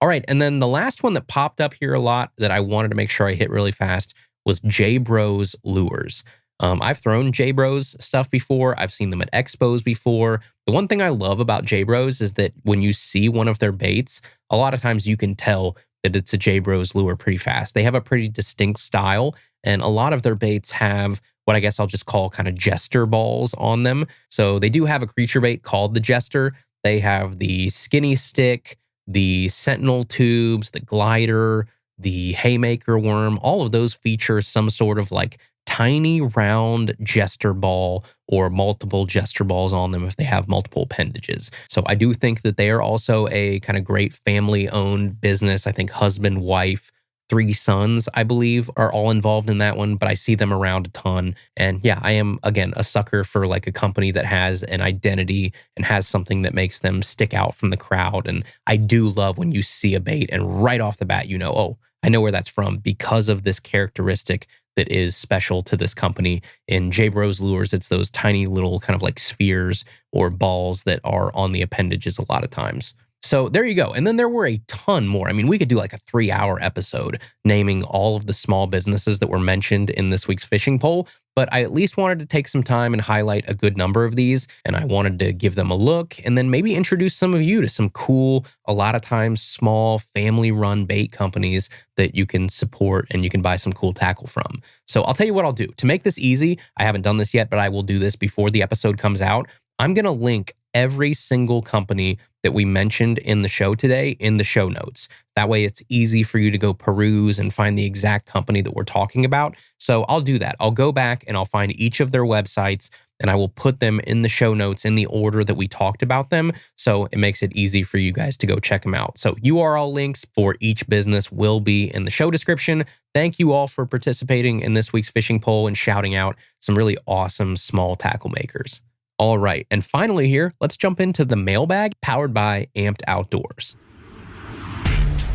All right, and then the last one that popped up here a lot that I wanted to make sure I hit really fast was J-Bros Lures. I've thrown J-Bros stuff before. I've seen them at expos before. The one thing I love about J-Bros is that when you see one of their baits, a lot of times you can tell that it's a J-Bros lure pretty fast. They have a pretty distinct style, and a lot of their baits have what I guess I'll just call kind of jester balls on them. So they do have a creature bait called the jester. They have the skinny stick, the sentinel tubes, the glider, the haymaker worm. All of those feature some sort of like tiny round jester ball or multiple jester balls on them if they have multiple appendages. So I do think that they are also a kind of great family-owned business. I think husband, wife, 3 sons, I believe, are all involved in that one, but I see them around a ton. And yeah, I am, again, a sucker for like a company that has an identity and has something that makes them stick out from the crowd. And I do love when you see a bait and right off the bat, you know, oh, I know where that's from because of this characteristic that is special to this company. In J-Bros Lures, it's those tiny little kind of like spheres or balls that are on the appendages a lot of times. So there you go. And then there were a ton more. I mean, we could do like a 3-hour episode naming all of the small businesses that were mentioned in this week's fishing poll, but I at least wanted to take some time and highlight a good number of these, and I wanted to give them a look and then maybe introduce some of you to some cool, a lot of times small family-run bait companies that you can support and you can buy some cool tackle from. So I'll tell you what I'll do. To make this easy, I haven't done this yet, but I will do this before the episode comes out. I'm going to link every single company that we mentioned in the show today in the show notes. That way it's easy for you to go peruse and find the exact company that we're talking about. So I'll do that. I'll go back and I'll find each of their websites and I will put them in the show notes in the order that we talked about them. So it makes it easy for you guys to go check them out. So URL links for each business will be in the show description. Thank you all for participating in this week's fishing poll and shouting out some really awesome small tackle makers. All right, and finally here, let's jump into the mailbag powered by Amped Outdoors.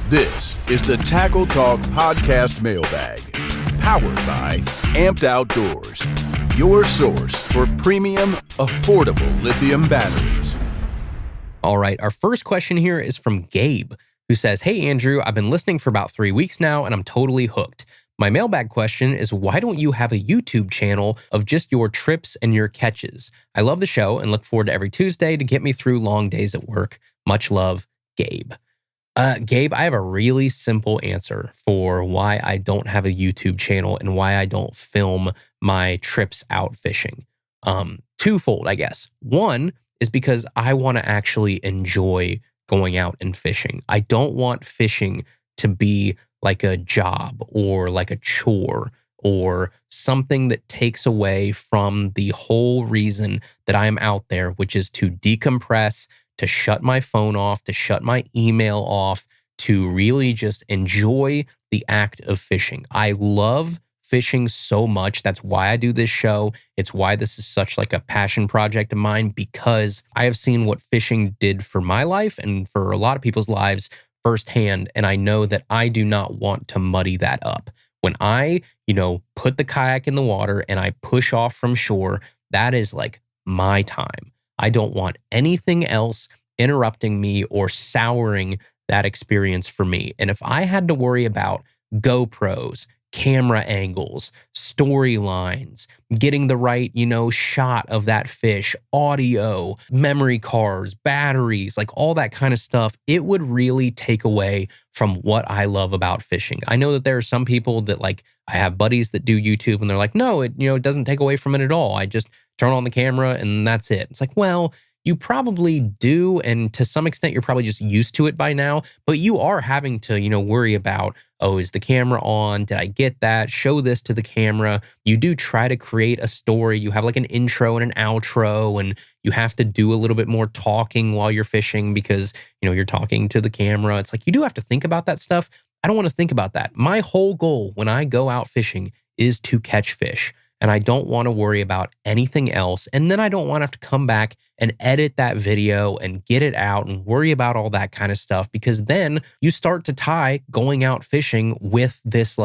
This is the Tackle Talk Podcast Mailbag, powered by Amped Outdoors, your source for premium, affordable lithium batteries. All right, our first question here is from Gabe, who says, "Hey Andrew, I've been listening for about 3 weeks now and I'm totally hooked. My mailbag question is, why don't you have a YouTube channel of just your trips and your catches? I love the show and look forward to every Tuesday to get me through long days at work. Much love, Gabe." Gabe, I have a really simple answer for why I don't have a YouTube channel and why I don't film my trips out fishing. Twofold, I guess. One is because I want to actually enjoy going out and fishing. I don't want fishing to be like a job or like a chore or something that takes away from the whole reason that I'm out there, which is to decompress, to shut my phone off, to shut my email off, to really just enjoy the act of fishing. I love fishing so much. That's why I do this show. It's why this is such like a passion project of mine, because I have seen what fishing did for my life and for a lot of people's lives firsthand. And I know that I do not want to muddy that up. When I, put the kayak in the water and I push off from shore, that is like my time. I don't want anything else interrupting me or souring that experience for me. And if I had to worry about GoPros, camera angles, storylines, getting the right, shot of that fish, audio, memory cards, batteries, like all that kind of stuff, it would really take away from what I love about fishing. I know that there are some people that I have buddies that do YouTube and they're like, no, it doesn't take away from it at all. I just turn on the camera and that's it. It's like, well, you probably do. And to some extent, you're probably just used to it by now, but you are having to, worry about, oh, is the camera on? Did I get that? Show this to the camera. You do try to create a story. You have like an intro and an outro, and you have to do a little bit more talking while you're fishing because, you're talking to the camera. It's like, you do have to think about that stuff. I don't want to think about that. My whole goal when I go out fishing is to catch fish. And I don't want to worry about anything else. And then I don't want to have to come back and edit that video and get it out and worry about all that kind of stuff, because then you start to tie going out fishing with this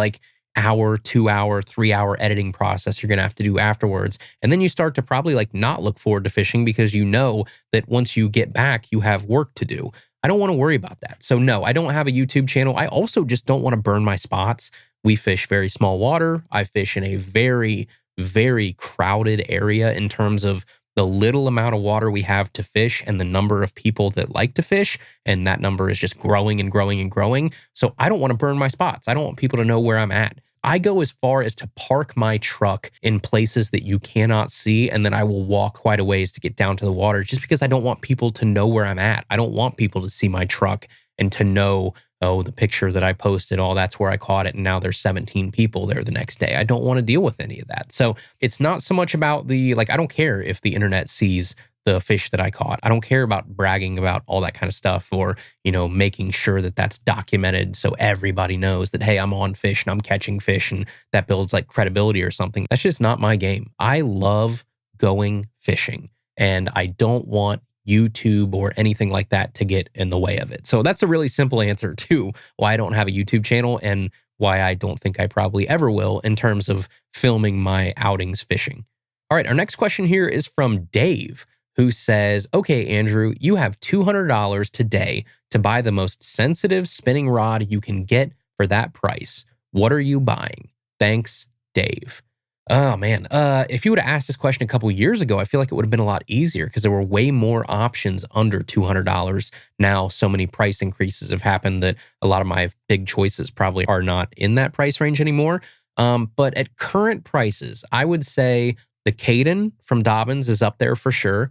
hour, 2 hour, 3 hour editing process you're going to have to do afterwards. And then you start to probably not look forward to fishing because you know that once you get back, you have work to do. I don't want to worry about that. So no, I don't have a YouTube channel. I also just don't want to burn my spots. We fish very small water. I fish in a very, very crowded area in terms of the little amount of water we have to fish and the number of people that like to fish. And that number is just growing and growing and growing. So I don't want to burn my spots. I don't want people to know where I'm at. I go as far as to park my truck in places that you cannot see, and then I will walk quite a ways to get down to the water just because I don't want people to know where I'm at. I don't want people to see my truck and to know, oh, the picture that I posted, oh, that's where I caught it, and now there's 17 people there the next day. I don't want to deal with any of that. So it's not so much about I don't care if the internet sees the fish that I caught. I don't care about bragging about all that kind of stuff or, making sure that that's documented so everybody knows that, hey, I'm on fish and I'm catching fish, and that builds credibility or something. That's just not my game. I love going fishing, and I don't want YouTube or anything like that to get in the way of it. So that's a really simple answer to why I don't have a YouTube channel and why I don't think I probably ever will in terms of filming my outings fishing. All right, our next question here is from Dave, who says, okay, Andrew, you have $200 today to buy the most sensitive spinning rod you can get for that price. What are you buying? Thanks, Dave. Oh, man. If you would have asked this question a couple years ago, I feel like it would have been a lot easier because there were way more options under $200. Now, so many price increases have happened that a lot of my big choices probably are not in that price range anymore. But at current prices, I would say the Caden from Dobbins is up there for sure.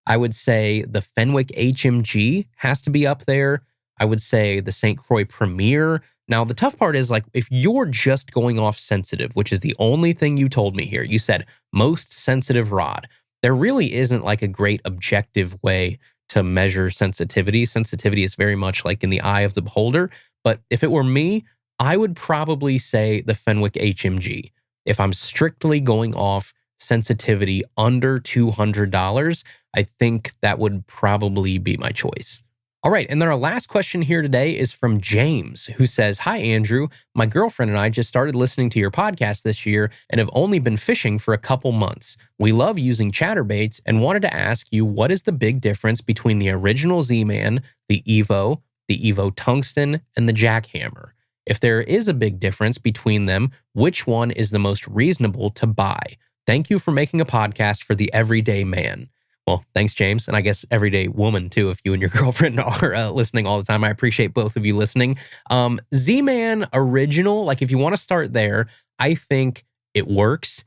I would say the Fenwick HMG has to be up there. I would say the St. Croix Premier. Now, the tough part is if you're just going off sensitive, which is the only thing you told me here, you said most sensitive rod. There really isn't a great objective way to measure sensitivity. Sensitivity is very much in the eye of the beholder. But if it were me, I would probably say the Fenwick HMG. If I'm strictly going off sensitivity under $200, I think that would probably be my choice. All right, and then our last question here today is from James, who says, hi, Andrew. My girlfriend and I just started listening to your podcast this year and have only been fishing for a couple months. We love using chatterbaits and wanted to ask you, what is the big difference between the original Z-Man, the Evo Tungsten, and the Jackhammer? If there is a big difference between them, which one is the most reasonable to buy? Thank you for making a podcast for the everyday man. Well, thanks, James. And I guess everyday woman, too, if you and your girlfriend are listening all the time. I appreciate both of you listening. Z-Man original, if you want to start there, I think it works.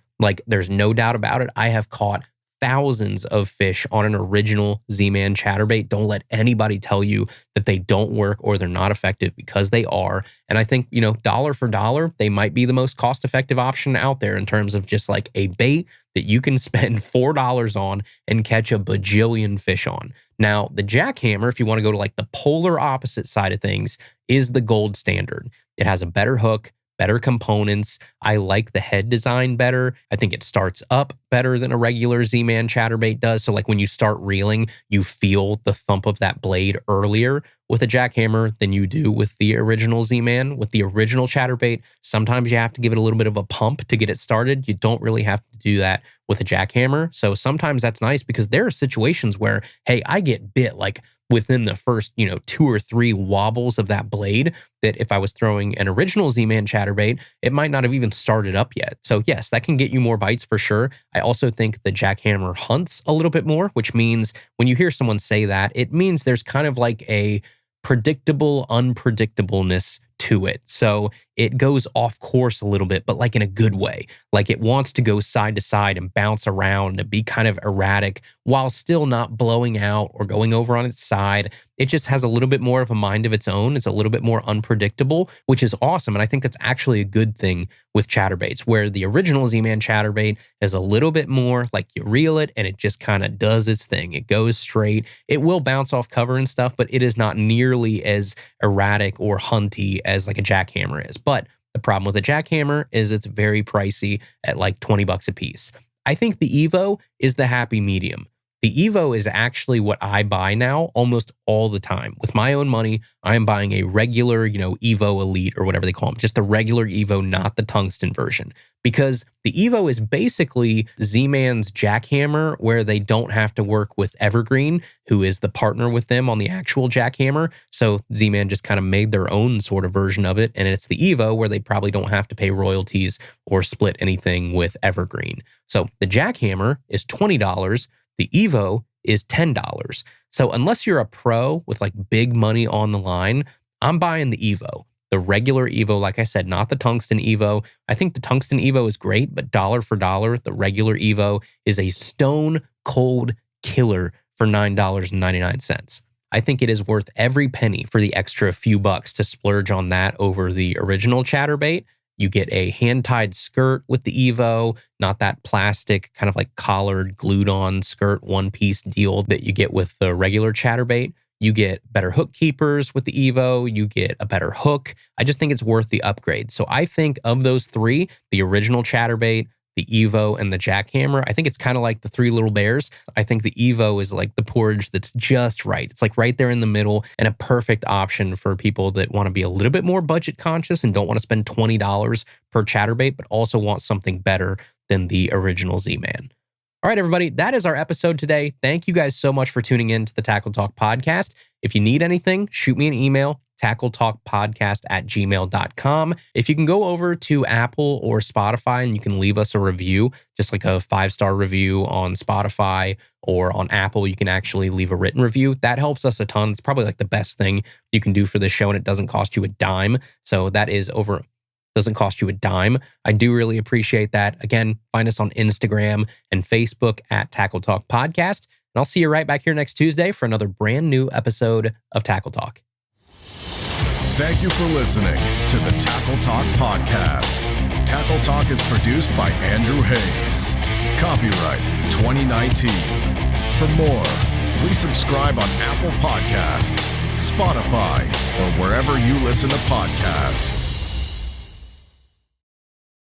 There's no doubt about it. I have caught thousands of fish on an original Z-Man chatterbait. Don't let anybody tell you that they don't work or they're not effective, because they are. And I think, dollar for dollar, they might be the most cost-effective option out there in terms of just like a bait that you can spend $4 on and catch a bajillion fish on. Now, the jackhammer, if you want to go to like the polar opposite side of things, is the gold standard. It has a better hook, better components. I like the head design better. I think it starts up better than a regular Z-Man chatterbait does. So like when you start reeling, you feel the thump of that blade earlier with a jackhammer than you do with the original Z-Man. With the original chatterbait, sometimes you have to give it a little bit of a pump to get it started. You don't really have to do that with a jackhammer. So sometimes that's nice, because there are situations where, hey, I get bit like within the first, 2 or 3 wobbles of that blade, that if I was throwing an original Z-Man chatterbait, it might not have even started up yet. So yes, that can get you more bites for sure. I also think the jackhammer hunts a little bit more, which means when you hear someone say that, it means there's kind of like a predictable unpredictableness to it. So it goes off course a little bit, but like in a good way. Like it wants to go side to side and bounce around and be kind of erratic while still not blowing out or going over on its side. It just has a little bit more of a mind of its own. It's a little bit more unpredictable, which is awesome. And I think that's actually a good thing with chatterbaits, where the original Z-Man chatterbait is a little bit more like you reel it and it just kind of does its thing. It goes straight. It will bounce off cover and stuff, but it is not nearly as erratic or hunty as like a jackhammer is. But the problem with a jackhammer is it's very pricey at like $20 a piece. I think the Evo is the happy medium. The Evo is actually what I buy now almost all the time. With my own money, I am buying a regular, Evo Elite or whatever they call them, just the regular Evo, not the tungsten version. Because the Evo is basically Z-Man's jackhammer, where they don't have to work with Evergreen, who is the partner with them on the actual jackhammer. So Z-Man just kind of made their own sort of version of it. And it's the Evo, where they probably don't have to pay royalties or split anything with Evergreen. So the jackhammer is $20. The Evo is $10. So unless you're a pro with like big money on the line, I'm buying the Evo. The regular Evo, like I said, not the tungsten Evo. I think the tungsten Evo is great, but dollar for dollar, the regular Evo is a stone cold killer for $9.99. I think it is worth every penny for the extra few bucks to splurge on that over the original chatterbait. You get a hand-tied skirt with the Evo, not that plastic kind of like collared, glued-on skirt one-piece deal that you get with the regular chatterbait. You get better hook keepers with the Evo. You get a better hook. I just think it's worth the upgrade. So I think of those three, the original chatterbait, the Evo, and the jackhammer, I think it's kind of like the Three Little Bears. I think the Evo is like the porridge that's just right. It's like right there in the middle, and a perfect option for people that want to be a little bit more budget conscious and don't want to spend $20 per chatterbait, but also want something better than the original Z-Man. All right, everybody, that is our episode today. Thank you guys so much for tuning in to the Tackle Talk podcast. If you need anything, shoot me an email, tackletalkpodcast@gmail.com. If you can go over to Apple or Spotify and you can leave us a review, just like a 5-star review on Spotify, or on Apple, you can actually leave a written review. That helps us a ton. It's probably like the best thing you can do for this show, and it doesn't cost you a dime. So that is doesn't cost you a dime. I do really appreciate that. Again, find us on Instagram and Facebook at Tackle Talk Podcast. And I'll see you right back here next Tuesday for another brand new episode of Tackle Talk. Thank you for listening to the Tackle Talk Podcast. Tackle Talk is produced by Andrew Hayes. Copyright 2019. For more, please subscribe on Apple Podcasts, Spotify, or wherever you listen to podcasts.